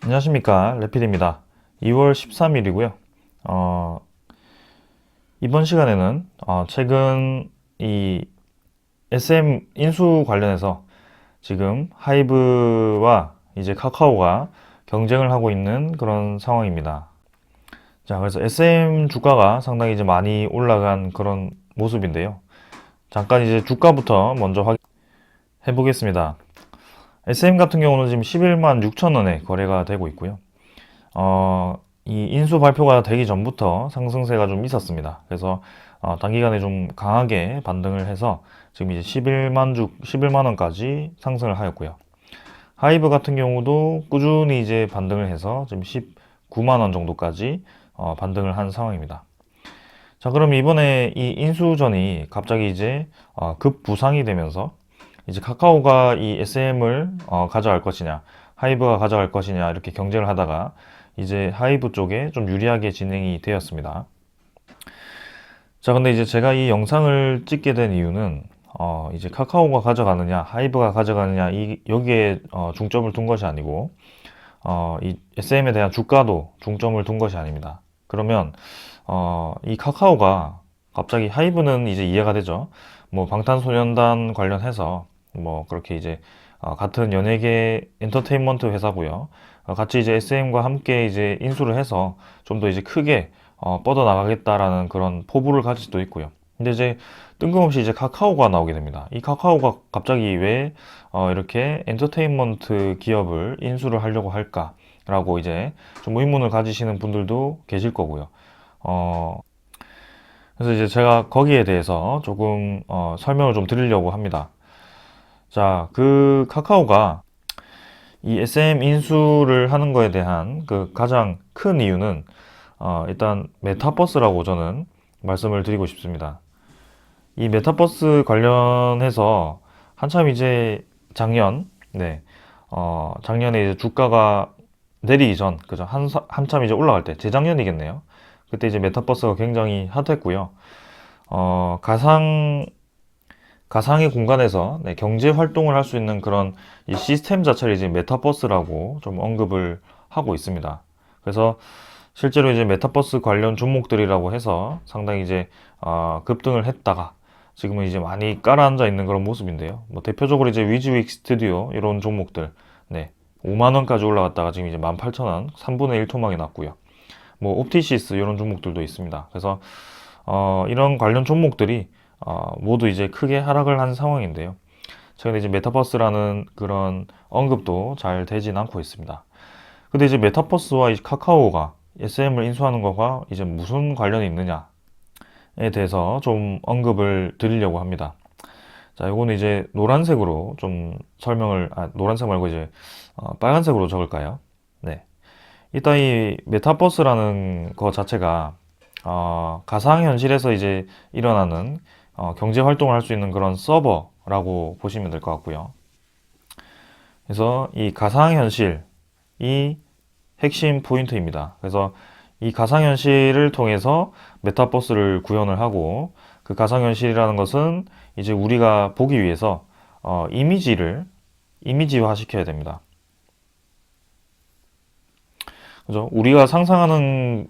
안녕하십니까, 레필입니다. 2월 13일이고요. 이번 시간에는 최근 이 SM 인수 관련해서 지금 하이브와 이제 카카오가 경쟁을 하고 있는 그런 상황입니다. 자, 그래서 SM 주가가 상당히 이제 많이 올라간 그런 모습인데요. 잠깐 이제 주가부터 먼저 확인해 보겠습니다. SM 같은 경우는 지금 11만 6천 원에 거래가 되고 있고요. 이 인수 발표가 되기 전부터 상승세가 좀 있었습니다. 그래서 단기간에 좀 강하게 반등을 해서 지금 이제 11만 원까지 상승을 하였고요. 하이브 같은 경우도 꾸준히 이제 반등을 해서 지금 19만 원 정도까지 반등을 한 상황입니다. 자, 그럼 이번에 이 인수전이 갑자기 이제 급부상이 되면서 이제 카카오가 이 SM을 가져갈 것이냐, 하이브가 가져갈 것이냐 이렇게 경쟁을 하다가 이제 하이브 쪽에 좀 유리하게 진행이 되었습니다. 자, 근데 이제 제가 이 영상을 찍게 된 이유는 이제 카카오가 가져가느냐, 하이브가 가져가느냐 여기에 중점을 둔 것이 아니고 이 SM에 대한 주가도 중점을 둔 것이 아닙니다. 그러면 이 카카오가 갑자기 하이브는 이제 이해가 되죠. 뭐 방탄소년단 관련해서 뭐 그렇게 이제 같은 연예계 엔터테인먼트 회사고요. 같이 이제 SM과 함께 이제 인수를 해서 좀 더 이제 크게 뻗어 나가겠다라는 그런 포부를 가질 수도 있고요. 근데 이제 뜬금없이 이제 카카오가 나오게 됩니다. 이 카카오가 갑자기 왜 이렇게 엔터테인먼트 기업을 인수를 하려고 할까라고 이제 좀 의문을 가지시는 분들도 계실 거고요. 어, 그래서 이제 제가 거기에 대해서 조금 설명을 좀 드리려고 합니다. 자, 그 카카오가 이 SM 인수를 하는 거에 대한 그 가장 큰 이유는 일단 메타버스라고 저는 말씀을 드리고 싶습니다. 이 메타버스 관련해서 한참 이제 작년에 이제 주가가 내리기 전, 그죠? 한참 이제 올라갈 때, 재작년이겠네요. 그때 이제 메타버스가 굉장히 핫했고요. 가상의 공간에서 경제 활동을 할 수 있는 그런 이 시스템 자체를 이제 메타버스라고 좀 언급을 하고 있습니다. 그래서 실제로 이제 메타버스 관련 종목들이라고 해서 상당히 이제 급등을 했다가 지금은 이제 많이 깔아앉아 있는 그런 모습인데요. 뭐 대표적으로 이제 위즈윅 스튜디오 이런 종목들, 5만 원까지 올라갔다가 지금 이제 18,000원, 3분의 1 토막이 났고요. 뭐 옵티시스 이런 종목들도 있습니다. 그래서 이런 관련 종목들이 모두 이제 크게 하락을 한 상황인데요. 최근에 이제 메타버스라는 그런 언급도 잘 되진 않고 있습니다. 근데 이제 메타버스와 이 카카오가 SM을 인수하는 것과 이제 무슨 관련이 있느냐에 대해서 좀 언급을 드리려고 합니다. 자, 이거는 이제 노란색으로 좀 노란색 말고 이제 빨간색으로 적을까요? 네. 일단 이 메타버스라는 것 자체가 가상현실에서 이제 일어나는 경제 활동을 할 수 있는 그런 서버라고 보시면 될 것 같고요. 그래서 이 가상현실이 핵심 포인트입니다. 그래서 이 가상현실을 통해서 메타버스를 구현을 하고 그 가상현실이라는 것은 이제 우리가 보기 위해서 이미지화 시켜야 됩니다. 그죠? 우리가 상상하는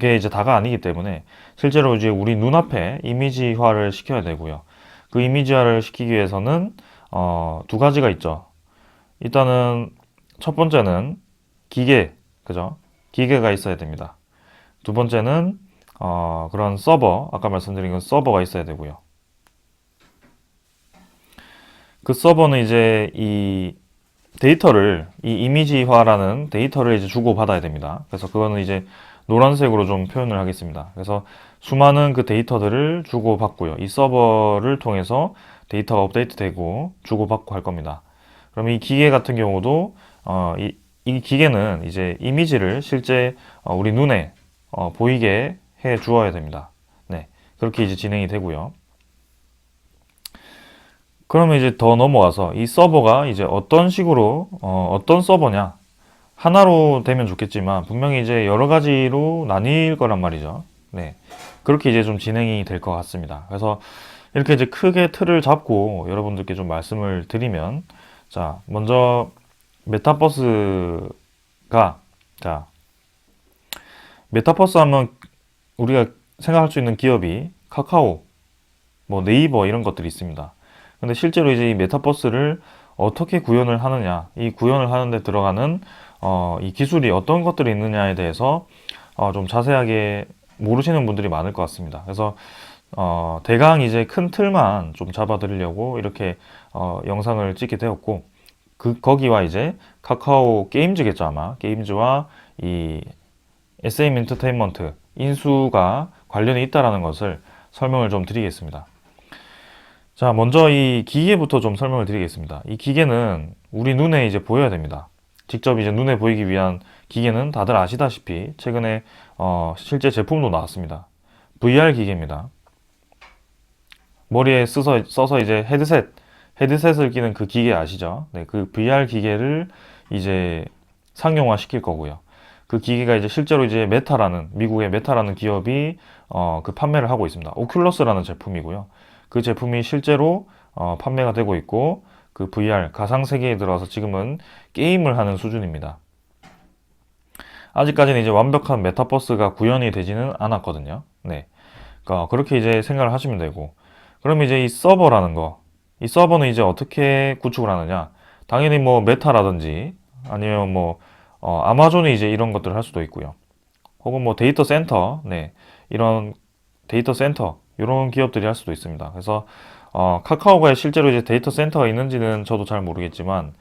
게 이제 다가 아니기 때문에 실제로 이제 우리 눈앞에 이미지화를 시켜야 되고요. 그 이미지화를 시키기 위해서는 두 가지가 있죠. 일단은 첫 번째는 기계, 그죠? 기계가 있어야 됩니다. 두 번째는 그런 서버, 아까 말씀드린 건 서버가 있어야 되고요. 그 서버는 이제 이 이미지화라는 데이터를 이제 주고받아야 됩니다. 그래서 그거는 이제 노란색으로 좀 표현을 하겠습니다. 그래서 수많은 그 데이터들을 주고받고요. 이 서버를 통해서 데이터가 업데이트되고 주고받고 할 겁니다. 그럼 이 기계 같은 경우도 이 기계는 이제 이미지를 실제 우리 눈에 보이게 해 주어야 됩니다. 네, 그렇게 이제 진행이 되고요. 그러면 이제 더 넘어가서 이 서버가 이제 어떤 식으로 어떤 서버냐 하나로 되면 좋겠지만 분명히 이제 여러 가지로 나뉠 거란 말이죠. 네, 그렇게 이제 좀 진행이 될 것 같습니다. 그래서 이렇게 이제 크게 틀을 잡고 여러분들께 좀 말씀을 드리면, 자, 먼저 메타버스가 자, 메타버스 하면 우리가 생각할 수 있는 기업이 카카오, 뭐 네이버 이런 것들이 있습니다. 근데 실제로 이제 이 메타버스를 어떻게 구현을 하느냐, 이 구현을 하는데 들어가는 이 기술이 어떤 것들이 있느냐에 대해서 좀 자세하게 모르시는 분들이 많을 것 같습니다. 그래서 대강 이제 큰 틀만 좀 잡아드리려고 이렇게 영상을 찍게 되었고, 거기와 이제 카카오 게임즈겠죠, 아마. 게임즈와 이 SM 엔터테인먼트 인수가 관련이 있다라는 것을 설명을 좀 드리겠습니다. 자, 먼저 이 기계부터 좀 설명을 드리겠습니다. 이 기계는 우리 눈에 이제 보여야 됩니다. 직접 이제 눈에 보이기 위한 기계는 다들 아시다시피 최근에 실제 제품도 나왔습니다. VR 기계입니다. 머리에 써서 이제 헤드셋을 끼는 그 기계 아시죠? 네, 그 VR 기계를 이제 상용화 시킬 거고요. 그 기계가 이제 실제로 이제 미국의 메타라는 기업이 그 판매를 하고 있습니다. 오큘러스라는 제품이고요. 그 제품이 실제로 판매가 되고 있고, 그 VR 가상 세계에 들어와서 지금은 게임을 하는 수준입니다. 아직까지는 이제 완벽한 메타버스가 구현이 되지는 않았거든요. 네. 그러니까 그렇게 이제 생각을 하시면 되고, 그럼 이제 이 서버라는 거, 이 서버는 이제 어떻게 구축을 하느냐? 당연히 뭐 메타라든지 아니면 뭐 아마존이 이제 이런 것들을 할 수도 있고요. 혹은 뭐 데이터 센터, 네, 이런 데이터 센터 이런 기업들이 할 수도 있습니다. 그래서 카카오가 실제로 이제 데이터 센터가 있는지는 저도 잘 모르겠지만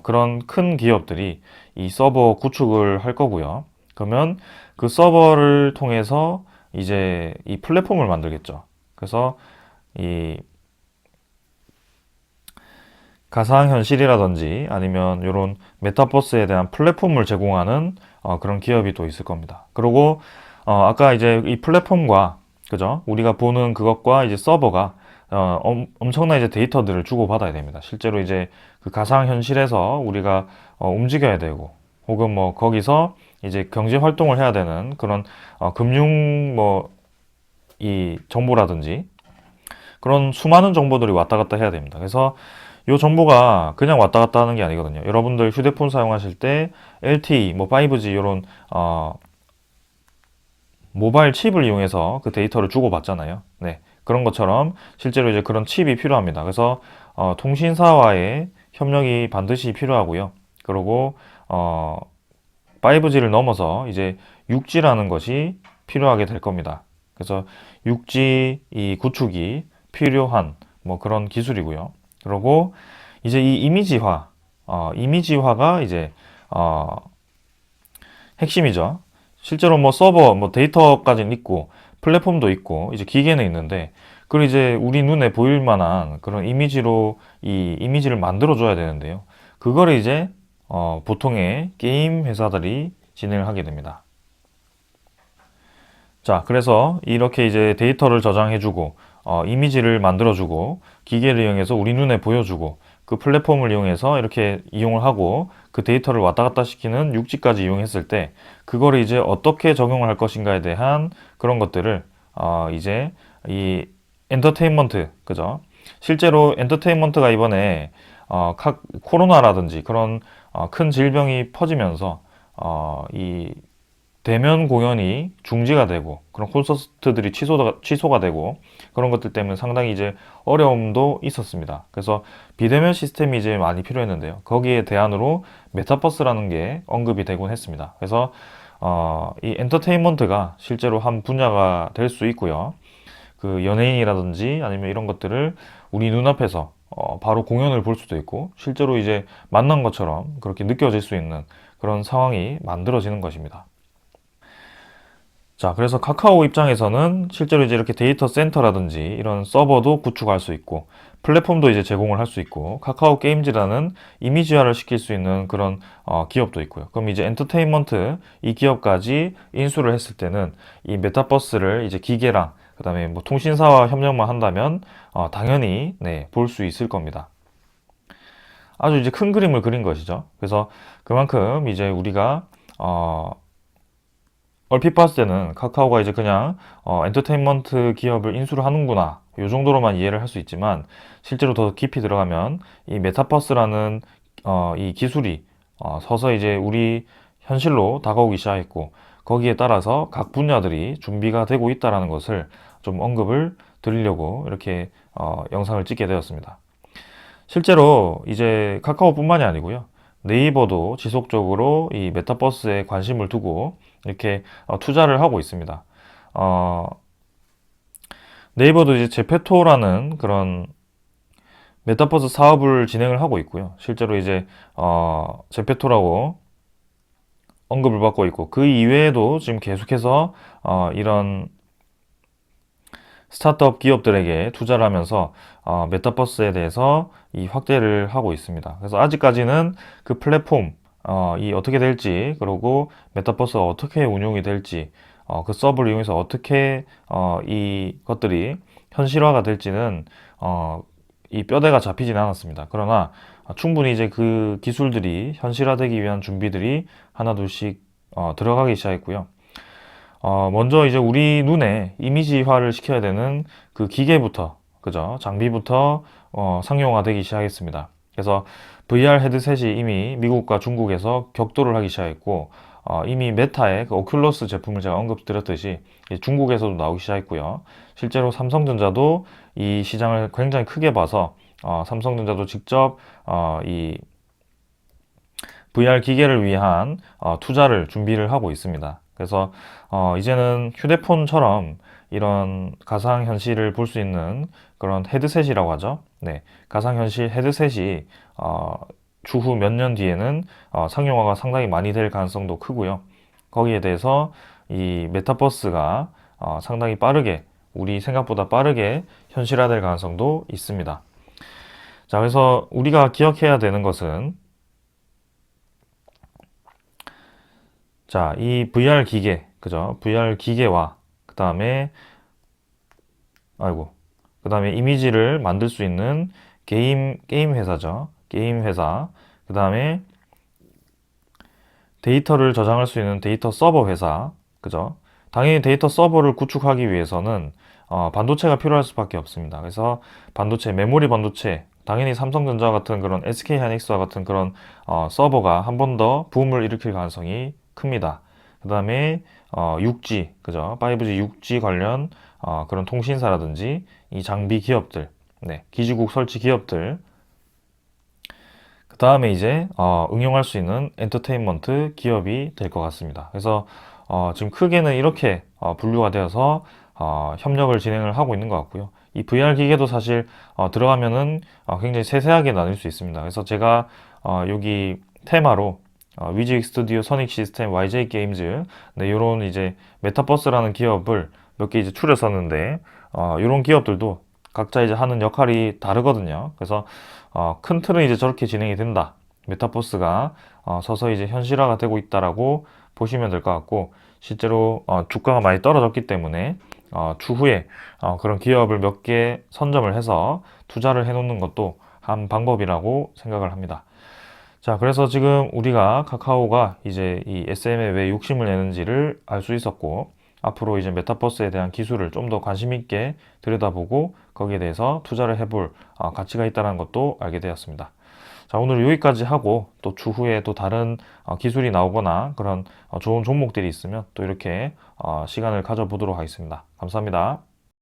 그런 큰 기업들이 이 서버 구축을 할 거고요. 그러면 그 서버를 통해서 이제 이 플랫폼을 만들겠죠. 그래서 이 가상현실이라든지 아니면 이런 메타버스에 대한 플랫폼을 제공하는 그런 기업이 또 있을 겁니다. 그리고 아까 이제 이 플랫폼과 그죠? 우리가 보는 그것과 이제 서버가 엄청난 이제 데이터들을 주고받아야 됩니다. 실제로 이제 그 가상현실에서 우리가 움직여야 되고 혹은 뭐 거기서 이제 경제 활동을 해야 되는 그런 금융 뭐 이 정보라든지 그런 수많은 정보들이 왔다 갔다 해야 됩니다. 그래서 이 정보가 그냥 왔다 갔다 하는 게 아니거든요. 여러분들 휴대폰 사용하실 때 LTE, 뭐 5G 이런 모바일 칩을 이용해서 그 데이터를 주고받잖아요. 네, 그런 것처럼 실제로 이제 그런 칩이 필요합니다. 그래서 통신사와의 협력이 반드시 필요하고요. 그리고 5G를 넘어서 이제 6G라는 것이 필요하게 될 겁니다. 그래서 6G 이 구축이 필요한 뭐 그런 기술이고요. 그리고 이제 이 이미지화가 이제 핵심이죠. 실제로 뭐 서버, 뭐 데이터까지는 있고 플랫폼도 있고 이제 기계는 있는데 그걸 이제 우리 눈에 보일 만한 그런 이미지로 이 이미지를 만들어 줘야 되는데요. 그거를 이제 보통의 게임 회사들이 진행을 하게 됩니다. 자, 그래서 이렇게 이제 데이터를 저장해주고, 이미지를 만들어주고, 기계를 이용해서 우리 눈에 보여주고, 그 플랫폼을 이용해서 이렇게 이용을 하고, 그 데이터를 왔다 갔다 시키는 6G까지 이용했을 때, 그거를 이제 어떻게 적용을 할 것인가에 대한 그런 것들을, 이제 이 엔터테인먼트, 그죠? 실제로 엔터테인먼트가 이번에, 코로나라든지 그런 큰 질병이 퍼지면서, 이 대면 공연이 중지가 되고 그런 콘서트들이 취소가 되고 그런 것들 때문에 상당히 이제 어려움도 있었습니다. 그래서 비대면 시스템이 이제 많이 필요했는데요. 거기에 대안으로 메타버스라는 게 언급이 되곤 했습니다. 그래서 이 엔터테인먼트가 실제로 한 분야가 될 수 있고요. 그 연예인이라든지 아니면 이런 것들을 우리 눈앞에서 바로 공연을 볼 수도 있고 실제로 이제 만난 것처럼 그렇게 느껴질 수 있는 그런 상황이 만들어지는 것입니다. 자, 그래서 카카오 입장에서는 실제로 이제 이렇게 데이터 센터라든지 이런 서버도 구축할 수 있고 플랫폼도 이제 제공을 할 수 있고 카카오 게임즈라는 이미지화를 시킬 수 있는 그런 기업도 있고요. 그럼 이제 엔터테인먼트 이 기업까지 인수를 했을 때는 이 메타버스를 이제 기계랑 그다음에 뭐 통신사와 협력만 한다면 당연히 네, 볼 수 있을 겁니다. 아주 이제 큰 그림을 그린 것이죠. 그래서 그만큼 이제 우리가 얼핏 봤을 때는 카카오가 이제 그냥 엔터테인먼트 기업을 인수를 하는구나 요 정도로만 이해를 할 수 있지만 실제로 더 깊이 들어가면 이 메타버스라는 이 기술이 서서 이제 우리 현실로 다가오기 시작했고 거기에 따라서 각 분야들이 준비가 되고 있다는 것을 좀 언급을 드리려고 이렇게 영상을 찍게 되었습니다. 실제로 이제 카카오뿐만이 아니고요. 네이버도 지속적으로 이 메타버스에 관심을 두고 이렇게 투자를 하고 있습니다. 어, 네이버도 이제 제페토라는 그런 메타버스 사업을 진행을 하고 있고요. 실제로 이제 제페토라고 언급을 받고 있고 그 이외에도 지금 계속해서 이런 스타트업 기업들에게 투자를 하면서 메타버스에 대해서 이 확대를 하고 있습니다. 그래서 아직까지는 그 플랫폼 이 어떻게 될지 그리고 메타버스가 어떻게 운용이 될지 그 서브를 이용해서 어떻게 이 것들이 현실화가 될지는 이 뼈대가 잡히진 않았습니다. 그러나 충분히 이제 그 기술들이 현실화되기 위한 준비들이 하나둘씩 들어가기 시작했고요. 먼저 이제 우리 눈에 이미지화를 시켜야 되는 그 기계부터, 그죠? 장비부터 상용화되기 시작했습니다. 그래서 VR 헤드셋이 이미 미국과 중국에서 격돌을 하기 시작했고, 이미 메타의 그 오큘러스 제품을 제가 언급드렸듯이 중국에서도 나오기 시작했고요. 실제로 삼성전자도 이 시장을 굉장히 크게 봐서 삼성전자도 직접 이 VR 기계를 위한 투자를 준비를 하고 있습니다. 그래서 이제는 휴대폰처럼 이런 가상현실을 볼 수 있는 그런 헤드셋이라고 하죠. 네, 가상현실 헤드셋이 추후 몇 년 뒤에는 상용화가 상당히 많이 될 가능성도 크고요. 거기에 대해서 이 메타버스가 상당히 빠르게 우리 생각보다 빠르게 현실화될 가능성도 있습니다. 자, 그래서 우리가 기억해야 되는 것은 자, 이 VR 기계, 그죠? VR 기계와 그 다음에 아이고, 그 다음에 이미지를 만들 수 있는 게임 회사죠. 게임 회사. 그 다음에 데이터를 저장할 수 있는 데이터 서버 회사. 그죠? 당연히 데이터 서버를 구축하기 위해서는 반도체가 필요할 수밖에 없습니다. 그래서 반도체, 메모리 반도체, 당연히 삼성전자 같은 그런 SK 하이닉스와 같은 그런 서버가 한 번 더 붐을 일으킬 가능성이 큽니다. 그 다음에 6G, 그죠? 5G, 6G 관련 그런 통신사라든지 이 장비 기업들, 네, 기지국 설치 기업들, 그 다음에 이제 응용할 수 있는 엔터테인먼트 기업이 될 것 같습니다. 그래서 지금 크게는 이렇게 분류가 되어서 협력을 진행을 하고 있는 것 같고요. 이 VR 기계도 사실 들어가면은 굉장히 세세하게 나눌 수 있습니다. 그래서 제가 여기 테마로 위즈익 스튜디오, 선익 시스템, YJ 게임즈, 네, 요런 이제 메타버스라는 기업을 몇 개 이제 추렸었는데 요런 기업들도 각자 이제 하는 역할이 다르거든요. 그래서 큰 틀은 이제 저렇게 진행이 된다. 메타버스가 서서히 이제 현실화가 되고 있다라고 보시면 될 것 같고, 실제로 주가가 많이 떨어졌기 때문에 추후에 그런 기업을 몇 개 선점을 해서 투자를 해놓는 것도 한 방법이라고 생각을 합니다. 자, 그래서 지금 우리가 카카오가 이제 이 SM에 왜 욕심을 내는지를 알 수 있었고, 앞으로 이제 메타버스에 대한 기술을 좀 더 관심 있게 들여다보고 거기에 대해서 투자를 해볼 가치가 있다는 것도 알게 되었습니다. 자, 오늘 여기까지 하고 또 추후에 또 다른 기술이 나오거나 그런 좋은 종목들이 있으면 또 이렇게 시간을 가져보도록 하겠습니다. 감사합니다.